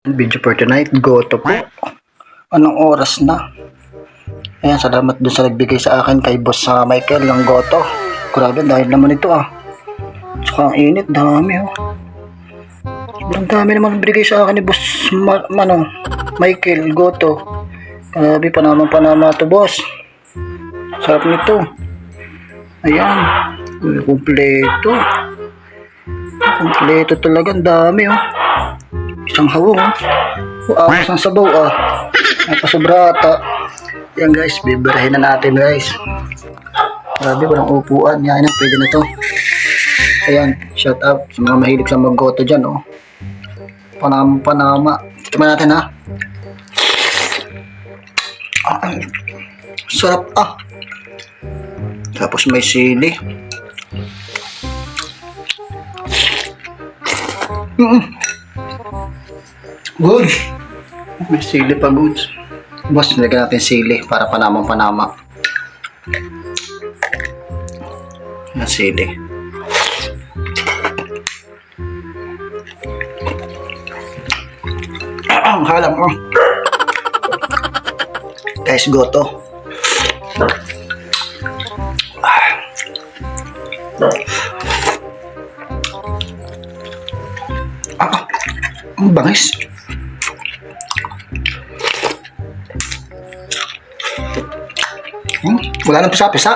Video for tonight, goto po. Anong oras na? Ayan, salamat dun sa nagbigay sa akin kay Boss Michael ng goto. Grabe, dahil naman ito Tsaka ang init, dami Sobrang dami naman binigay sa akin ni Boss Michael goto. Grabe, panama to, boss. Sarap nito. Ayan, kompleto. Kompleto talaga, ang dami Isang hawong apas ng sabaw napasobrata. Yan guys, bibirahin na natin guys. Grabe, walang upuan. Yan, pwede na to. Ayan, shout out sa mga mahilig sa maggoto dyan Panama. Tignan natin sarap Tapos may sili. Good. May sili pa, goods. Boss, nilagyan natin sili para panama. Yan, sili. Ang halam guys, goto. Ang bangis. Wala nang pisa-pisa.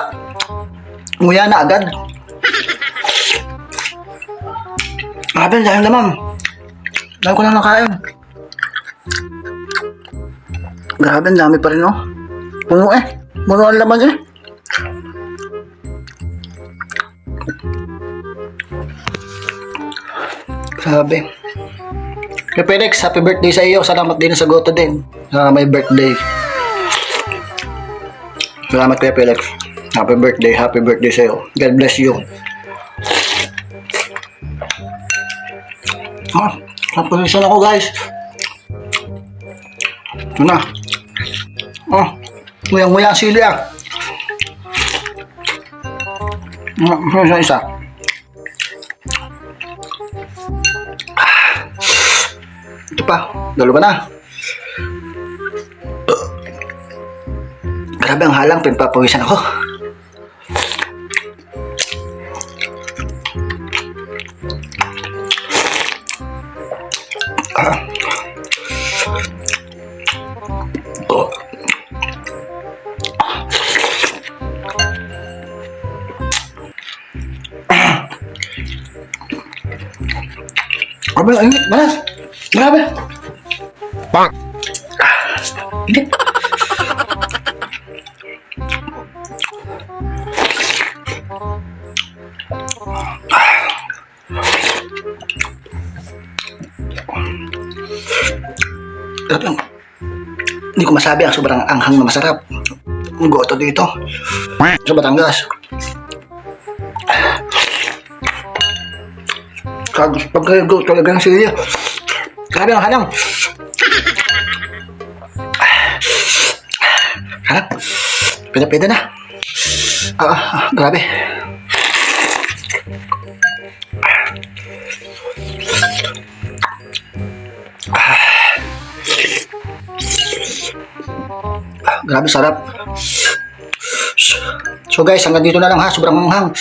Nguya na agad. Grabe, dahil naman. Dahil ko lang nakain. Grabe, ang dami pa rin Puno Puno ang laman Grabe. Kaya Felix, happy birthday sa iyo. Salamat din sa goto din. Sa may birthday. Salamat Kuya Felix. Happy birthday sa iyo. God bless you. Napulisan ako guys. Ito na. Nguyang-nguyang sili isa. Ito pa, dalawa na. Grabe ang halang, pinpapawisan ako. Grabe, ang init, malas. Grabe. Bang. Init. Hindi ko masabi ang sobrang anghang na masarap. Ang goto dito sa Batangas. Pagkago talaga ng sili. Grabe ang halang. Halang. Pwede na. Grabe. Grabe sarap. So guys, hanggang dito na lang sobrang manghang.